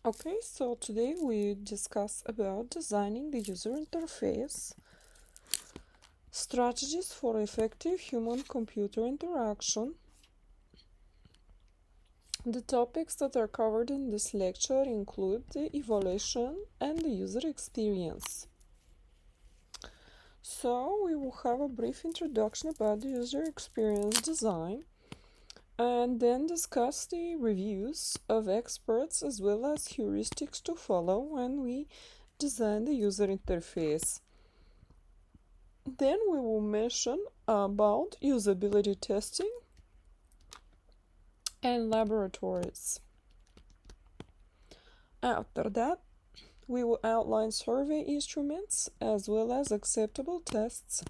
Okay, so today we discuss about designing the user interface, strategies for effective human-computer interaction. The topics that are covered in this lecture include the evaluation and the user experience. So we will have a brief introduction about the user experience design and then discuss the reviews of experts as well as heuristics to follow when we design the user interface. Then we will mention about usability testing and laboratories. After that, we will outline survey instruments as well as acceptable tests.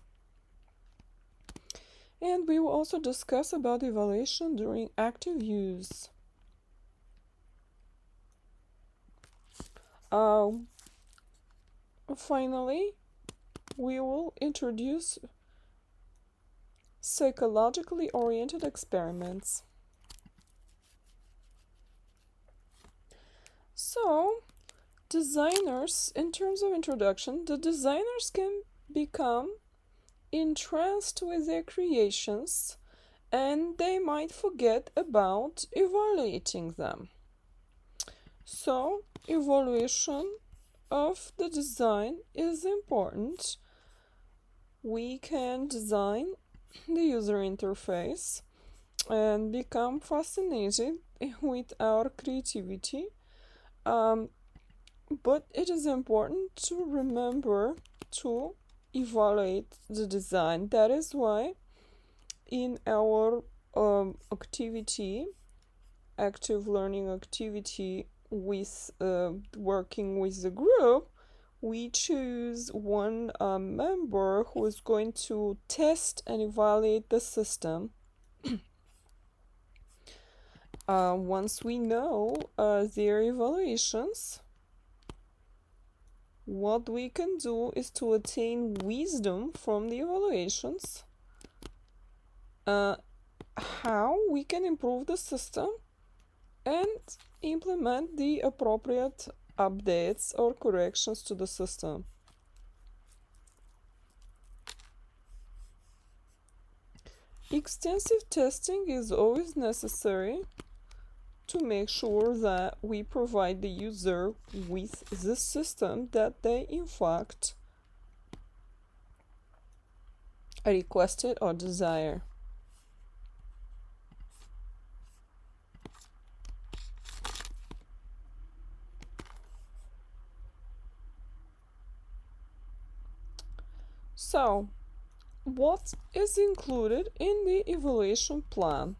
And we will also discuss about evaluation during active use. Finally, we will introduce psychologically oriented experiments. So, designers, in terms of introduction, the designers can become entranced with their creations and they might forget about evaluating them. So, evaluation of the design is important. We can design the user interface and become fascinated with our creativity. But it is important to remember to evaluate the design. That is why in our activity, active learning activity with working with the group, we choose one member who is going to test and evaluate the system. Once we know their evaluations, what we can do is to attain wisdom from the evaluations, how we can improve the system, and implement the appropriate updates or corrections to the system. Extensive testing is always necessary to make sure that we provide the user with the system that they in fact requested or desire. So, what is included in the evaluation plan?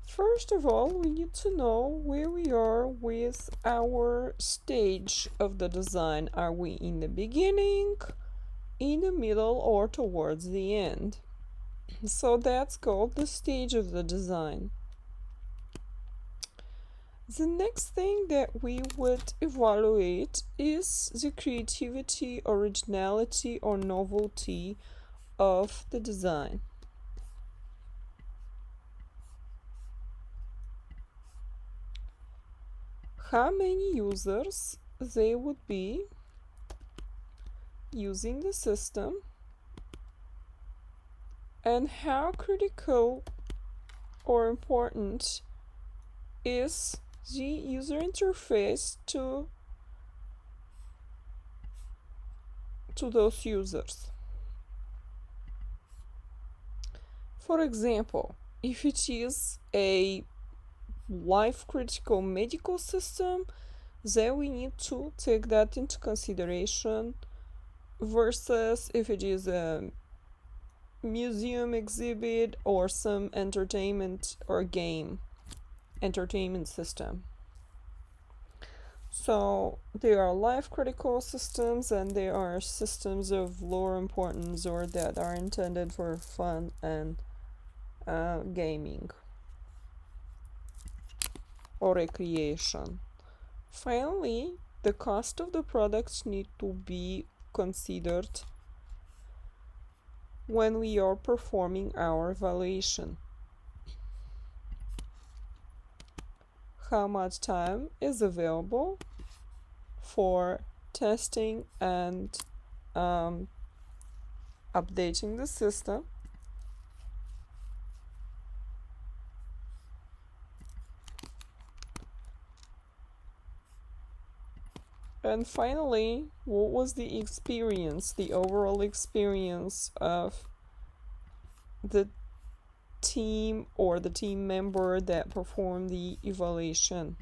First of all, we need to know where we are with our stage of the design. Are we in the beginning, in the middle, or towards the end? So that's called the stage of the design. The next thing that we would evaluate is the creativity, originality, or novelty of the design. How many users they would be using the system, and how critical or important is the user interface to those users. For example, if it is a life critical medical system, then we need to take that into consideration versus if it is a museum exhibit or some entertainment or game entertainment system. So there are life critical systems and there are systems of lower importance or that are intended for fun and gaming. or recreation. Finally, the cost of the products need to be considered when we are performing our evaluation. How much time is available for testing and updating the system. And finally, what was the experience, the overall experience of the team or the team member that performed the evaluation?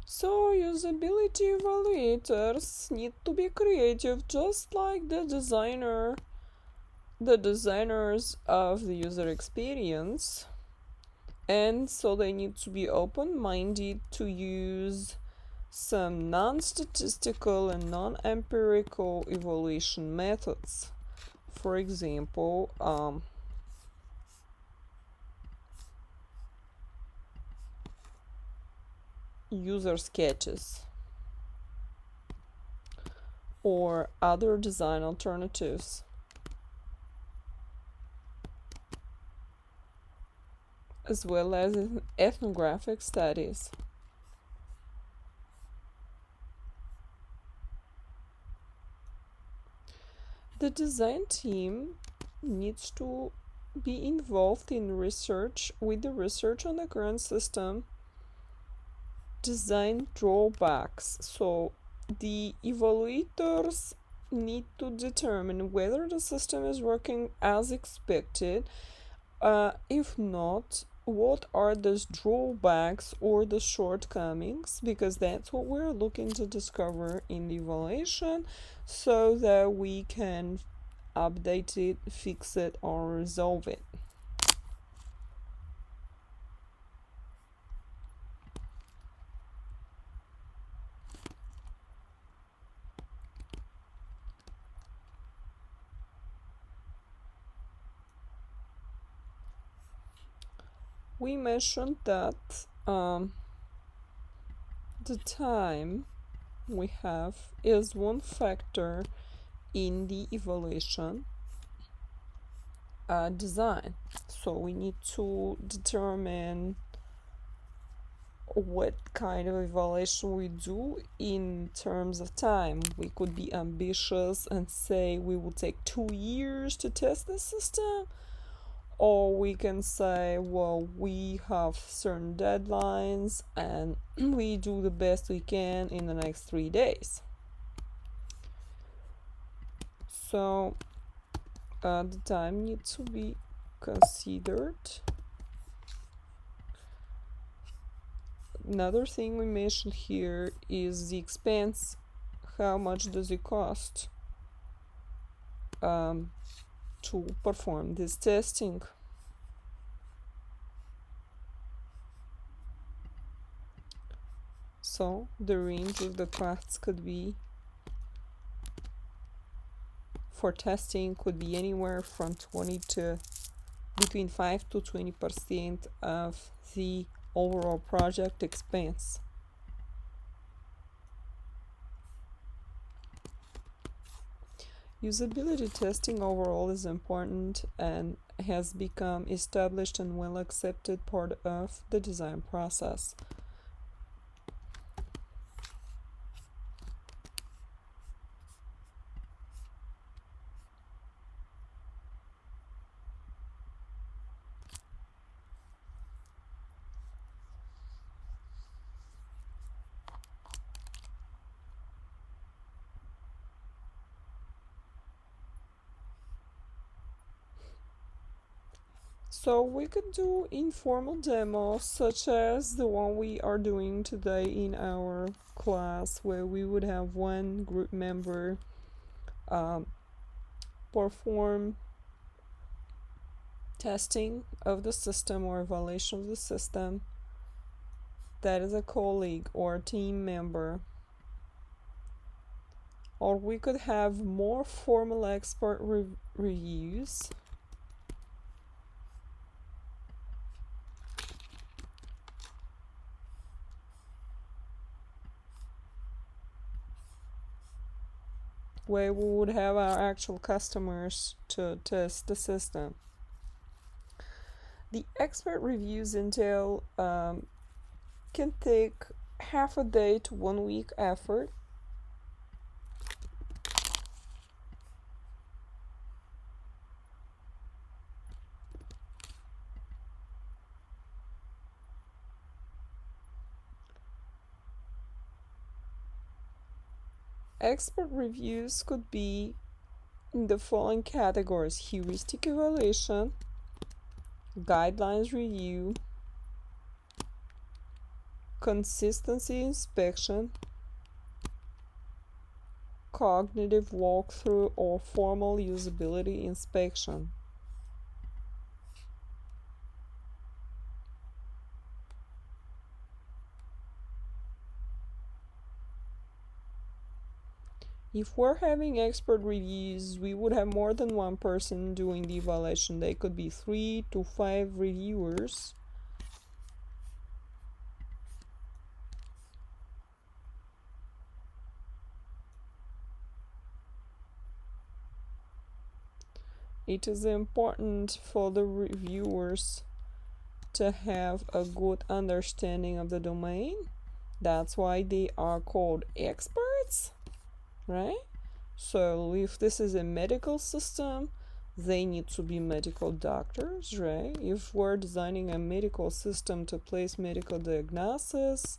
So usability evaluators need to be creative, just like the designers of the user experience. And so they need to be open-minded to use some non-statistical and non-empirical evaluation methods. For example, user sketches or other design alternatives, as well as ethnographic studies. The design team needs to be involved in research with the research on the current system, design drawbacks. So the evaluators need to determine whether the system is working as expected. If not, what are those drawbacks or the shortcomings, because that's what we're looking to discover in the evaluation, so that we can update it, fix it, or resolve it. We mentioned that the time we have is one factor in the evaluation design. So we need to determine what kind of evaluation we do in terms of time. We could be ambitious and say we will take 2 years to test the system, or we can say, well, we have certain deadlines and we do the best we can in the next 3 days. So the time needs to be considered. Another thing we mentioned here is the expense. How much does it cost to perform this testing? So the range of the costs could be, for testing, could be anywhere from 20 to between 5 to 20% of the overall project expense. Usability testing overall is important and has become established and well accepted part of the design process. So we could do informal demos such as the one we are doing today in our class, where we would have one group member perform testing of the system or evaluation of the system, that is a colleague or team member. Or we could have more formal expert reviews. Where we would have our actual customers to test the system. The expert reviews entail can take half a day to 1 week effort. Expert reviews could be in the following categories: heuristic evaluation, guidelines review, consistency inspection, cognitive walkthrough, or formal usability inspection. If we're having expert reviews, we would have more than one person doing the evaluation. They could be 3 to 5 reviewers. It is important for the reviewers to have a good understanding of the domain. That's why they are called experts, right? So if this is a medical system, they need to be medical doctors, right? If we're designing a medical system to place medical diagnosis,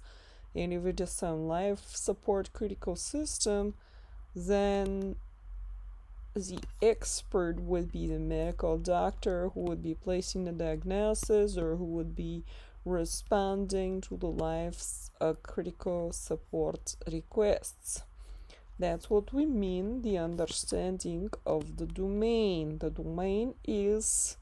and if it is some life support critical system, then the expert would be the medical doctor who would be placing the diagnosis or who would be responding to the life's critical support requests. That's what we mean, the understanding of the domain. The domain is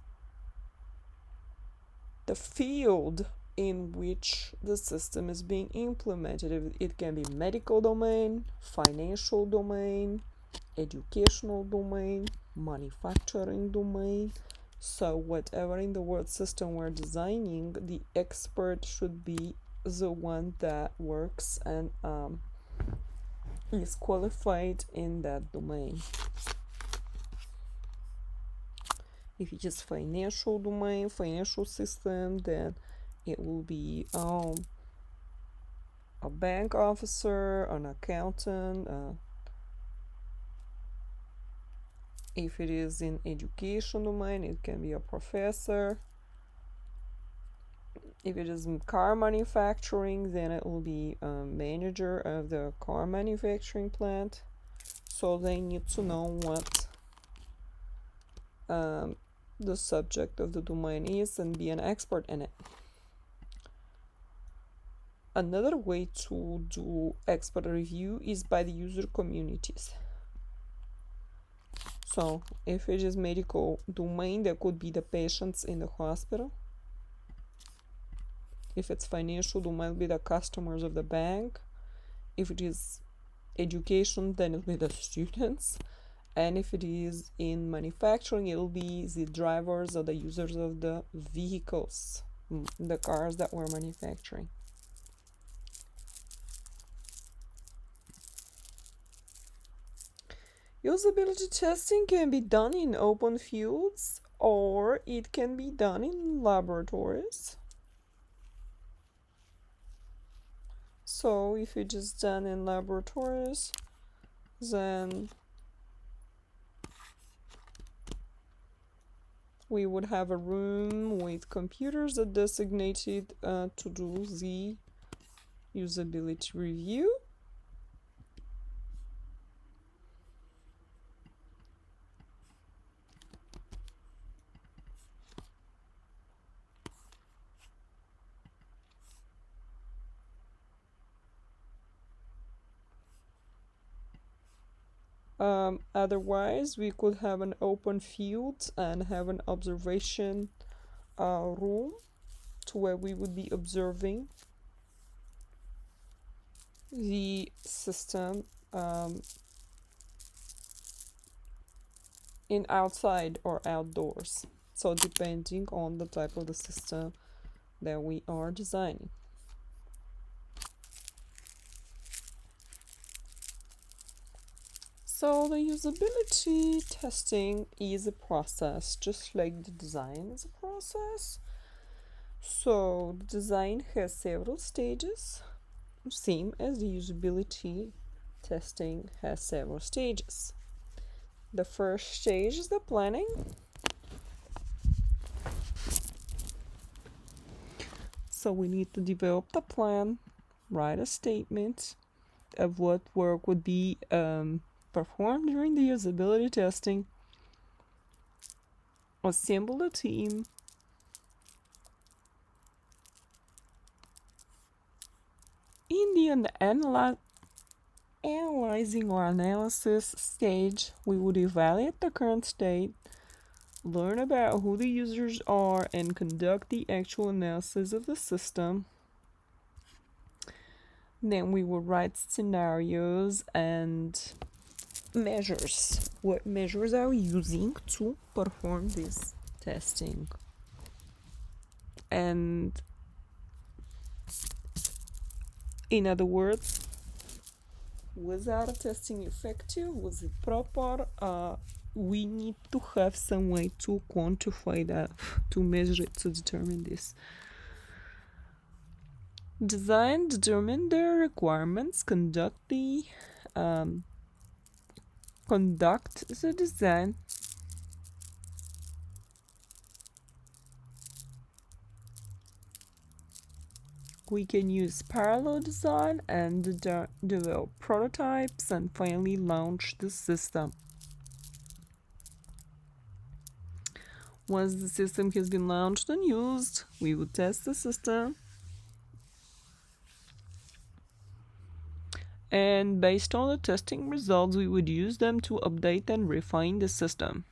the field in which the system is being implemented. It can be medical domain, financial domain, educational domain, manufacturing domain. So whatever in the word system we're designing, the expert should be the one that works and is qualified in that domain. If it's just financial domain, financial system, then it will be a bank officer, an accountant. If it is in education domain, it can be a professor. If it is in car manufacturing, then it will be a manager of the car manufacturing plant. So they need to know what the subject of the domain is and be an expert in it. Another way to do expert review is by the user communities. So if it is medical domain, that could be the patients in the hospital. If it's financial domain, it'll be the customers of the bank. If it is education, then it'll be the students. And if it is in manufacturing, it'll be the drivers or the users of the vehicles, the cars that we're manufacturing. Usability testing can be done in open fields or it can be done in laboratories. So if it is done in laboratories, then we would have a room with computers that designated to do the usability review. Otherwise, we could have an open field and have an observation room to where we would be observing the system in outside or outdoors. So depending on the type of the system that we are designing. So the usability testing is a process, just like the design is a process. So the design has several stages, same as the usability testing has several stages. The first stage is the planning. So we need to develop the plan, write a statement of what work would be performed during the usability testing, assemble a team, in the analyzing or analysis stage, we would evaluate the current state, learn about who the users are, and conduct the actual analysis of the system. Then we will write scenarios and measures. What measures are we using to perform this testing? And in other words, was our testing effective? Was it proper? We need to have some way to quantify that, to measure it, to determine this. Design, determine their requirements, conduct the design. We can use parallel design and develop prototypes and finally launch the system. Once the system has been launched and used, we would test the system. And based on the testing results, we would use them to update and refine the system.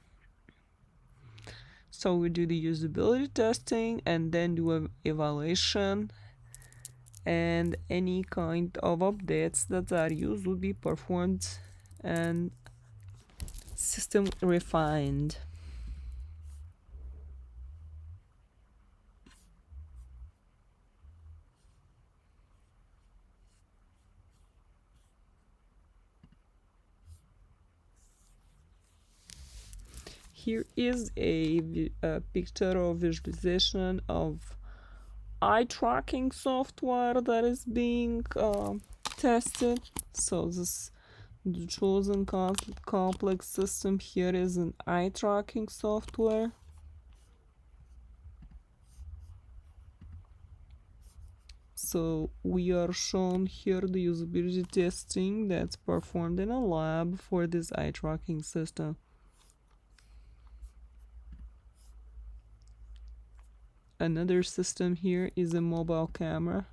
So we do the usability testing and then do an evaluation, and any kind of updates that are used will be performed and system refined. Here is a picture or visualization of eye tracking software that is being tested. So this the chosen complex system here is an eye tracking software. So we are shown here the usability testing that's performed in a lab for this eye tracking system. Another system here is a mobile camera.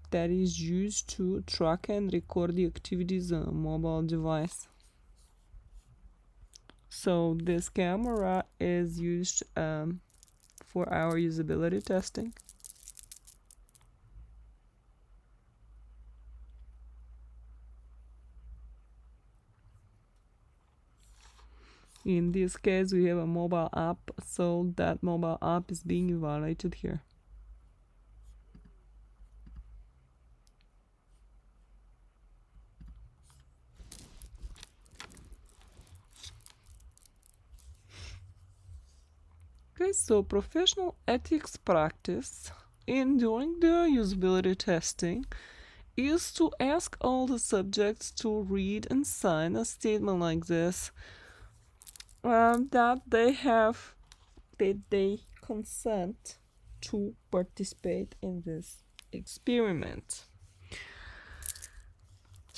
That is used to track and record the activities on a mobile device. So this camera is used for our usability testing. In this case, we have a mobile app, so that mobile app is being evaluated here. Okay, so professional ethics practice in doing the usability testing is to ask all the subjects to read and sign a statement like this, that they consent to participate in this experiment.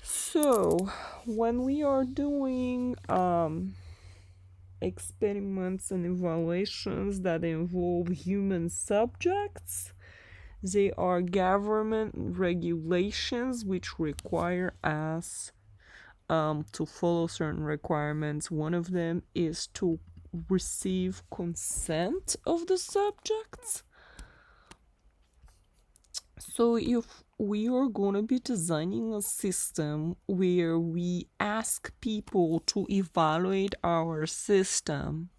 So when we are doing experiments and evaluations that involve human subjects, They are government regulations which require us to follow certain requirements. One of them is to receive consent of the subjects. So if we are going to be designing a system where we ask people to evaluate our system,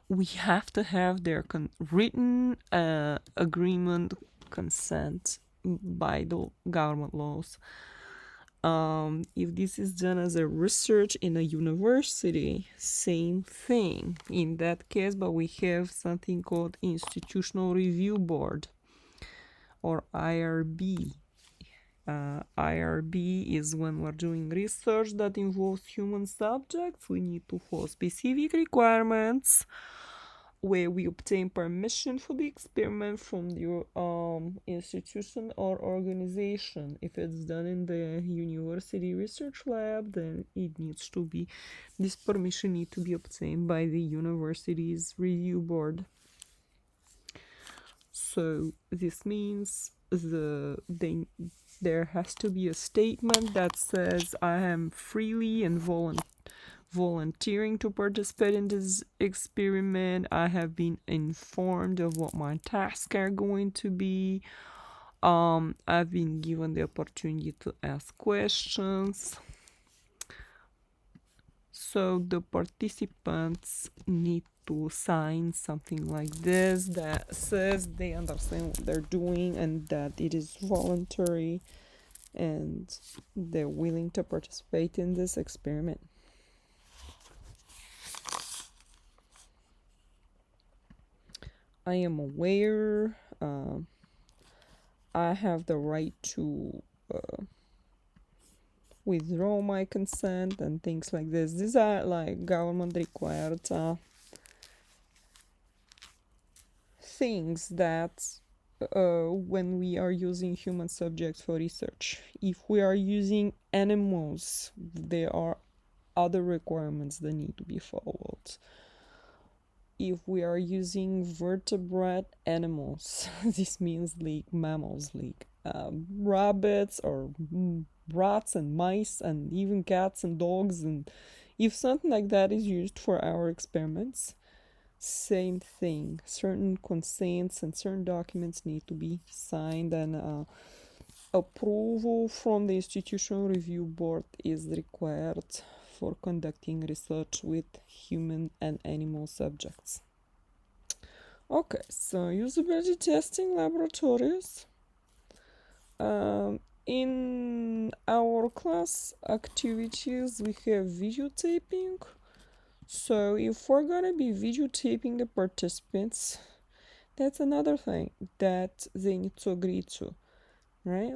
we have to have their written agreement, consent by the government laws. If this is done as a research in a university, same thing in that case, but we have something called Institutional Review Board, or IRB. IRB is when we're doing research that involves human subjects. We need to follow specific requirements where we obtain permission for the experiment from the institution or organization. If it's done in the university research lab, then it needs to be, this permission needs to be obtained by the university's review board. So this means there has to be a statement that says I am freely and volunteering to participate in this experiment. I have been informed of what my tasks are going to be. I've been given the opportunity to ask questions. So the participants need to sign something like this that says they understand what they're doing and that it is voluntary and they're willing to participate in this experiment. I am aware I have the right to withdraw my consent and things like this. These are like government required things that when we are using human subjects for research. If we are using animals, there are other requirements that need to be followed. If we are using vertebrate animals, this means like mammals, like rabbits or rats and mice and even cats and dogs, and if something like that is used for our experiments, same thing. Certain consents and certain documents need to be signed, and approval from the Institutional Review Board is required for conducting research with human and animal subjects. Okay, so usability testing laboratories. In our class activities, we have videotaping. So if we're gonna be videotaping the participants, that's another thing that they need to agree to, right?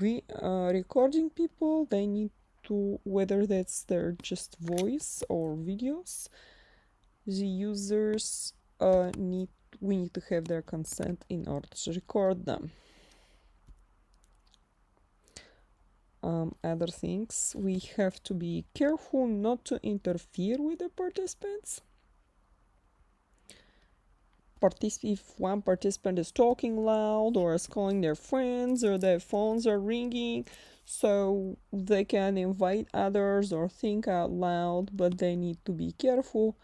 We recording people, they need to, whether that's their just voice or videos, the users we need to have their consent in order to record them. Other things, we have to be careful not to interfere with the participants. If one participant is talking loud or is calling their friends or their phones are ringing, so they can invite others or think out loud, but they need to be careful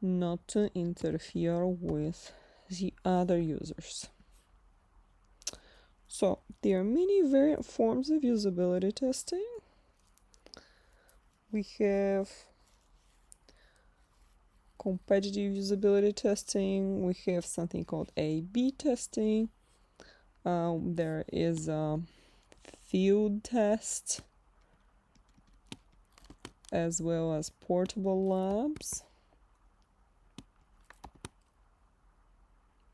not to interfere with the other users. So there are many variant forms of usability testing. We have competitive usability testing. We have something called A/B testing. There is a field test, as well as portable labs.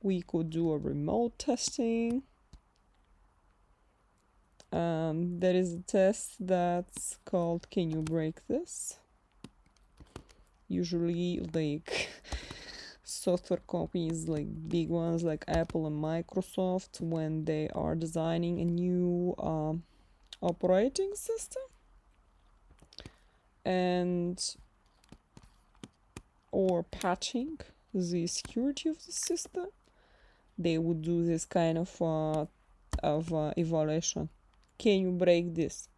We could do a remote testing. There is a test that's called Can You Break This? Usually like software companies, like big ones like Apple and Microsoft, when they are designing a new operating system and or patching the security of the system, they would do this kind of evaluation. Can you break this?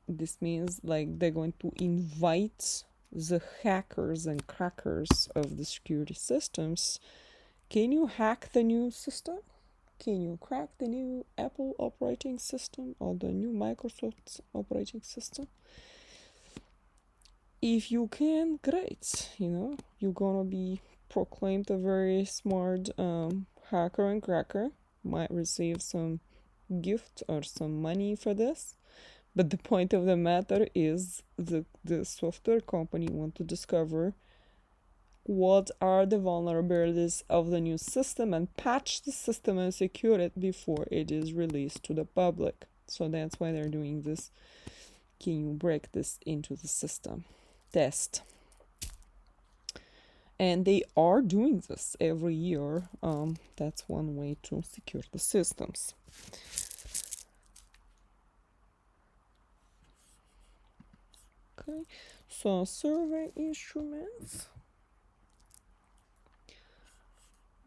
This means like they're going to invite the hackers and crackers of the security systems. Can you hack the new system? Can you crack the new Apple operating system or the new Microsoft operating system? If you can, great. You're gonna be proclaimed a very smart hacker and cracker. Might receive some gift or some money for this. But the point of the matter is the software company want to discover what are the vulnerabilities of the new system and patch the system and secure it before it is released to the public. So that's why they're doing this. Can you break this into the system? Test. And they are doing this every year. That's one way to secure the systems. Okay, so survey instruments.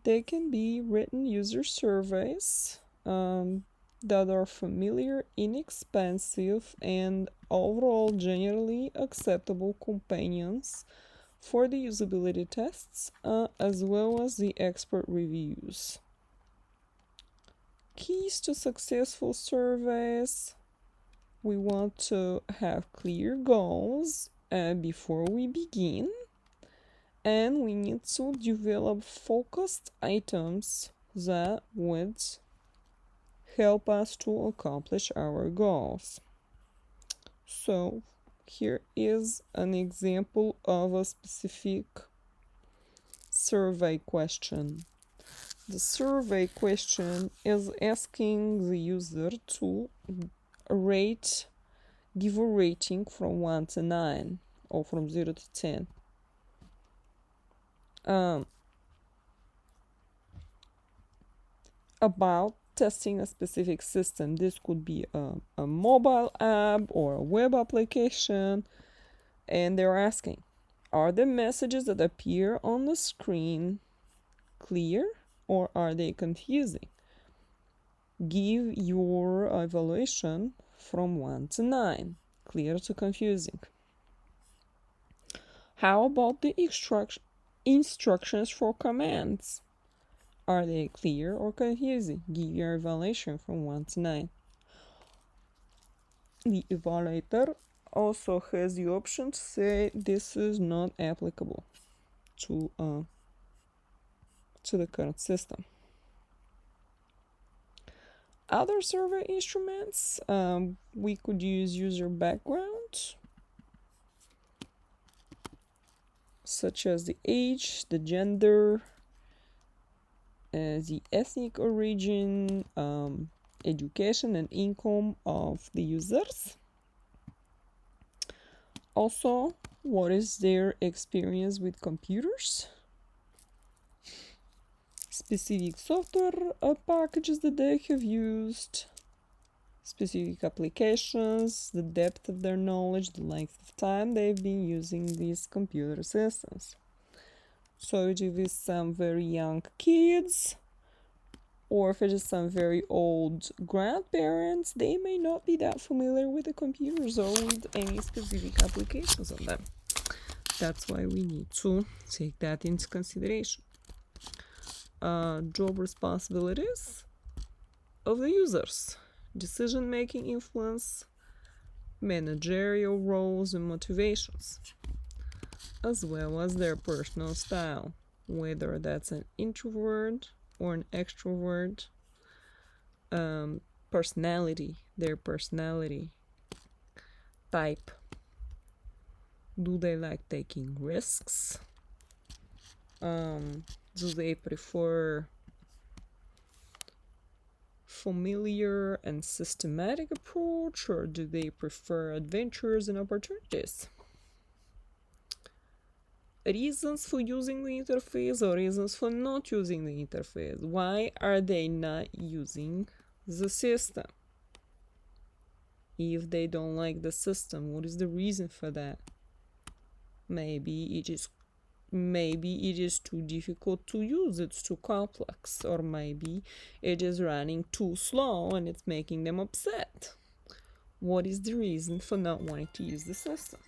They can be written user surveys that are familiar, inexpensive, and overall generally acceptable companions for the usability tests, as well as the expert reviews. Keys to successful surveys. We want to have clear goals before we begin, and we need to develop focused items that would help us to accomplish our goals. So here is an example of a specific survey question. The survey question is asking the user to give a rating from 1 to 9 or from 0 to 10. About testing a specific system. This could be a mobile app or a web application, and they're asking, are the messages that appear on the screen clear or are they confusing? Give your evaluation from 1 to 9, clear to confusing. How about the instructions for commands? Are they clear or confusing? Give your evaluation from 1 to 9. The evaluator also has the option to say this is not applicable to the current system. Other survey instruments, we could use user background, such as the age, the gender, the ethnic origin, education and income of the users. Also, what is their experience with computers? Specific software packages that they have used, specific applications, the depth of their knowledge, the length of time they've been using these computer systems. So if it is some very young kids, or if it is some very old grandparents, they may not be that familiar with the computers or with any specific applications on them. That's why we need to take that into consideration. Job responsibilities of the users, decision-making influence, managerial roles and motivations, as well as their personal style, whether that's an introvert or an extrovert, their personality type. Do they like taking risks? Do they prefer familiar and systematic approach, or do they prefer adventures and opportunities? Reasons for using the interface or reasons for not using the interface. Why are they not using the system? If they don't like the system, what is the reason for that? Maybe it is maybe it is too difficult to use, it's too complex, or maybe it is running too slow and it's making them upset. What is the reason for not wanting to use the system?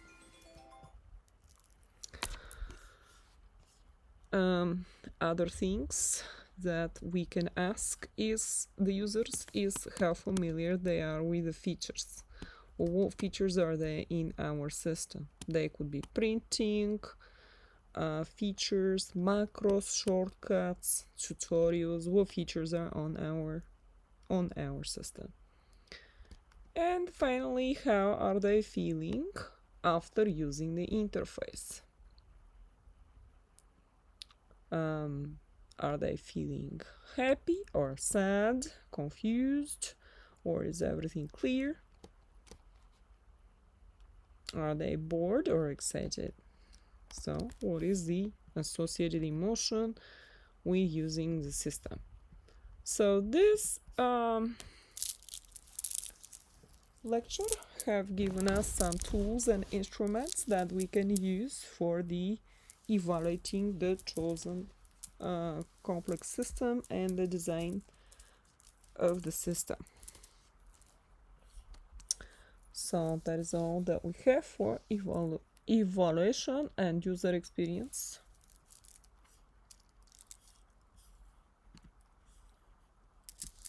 Other things that we can ask is the users is how familiar they are with the features. Or what features are they in our system? They could be printing, features, macros, shortcuts, tutorials. What features are on our system? And finally, how are they feeling after using the interface? Are they feeling happy or sad, confused, or is everything clear? Are they bored or excited? So, what is the associated emotion with using the system? So, this lecture have given us some tools and instruments that we can use for the evaluating the chosen complex system and the design of the system. So that is all that we have for evaluation and user experience.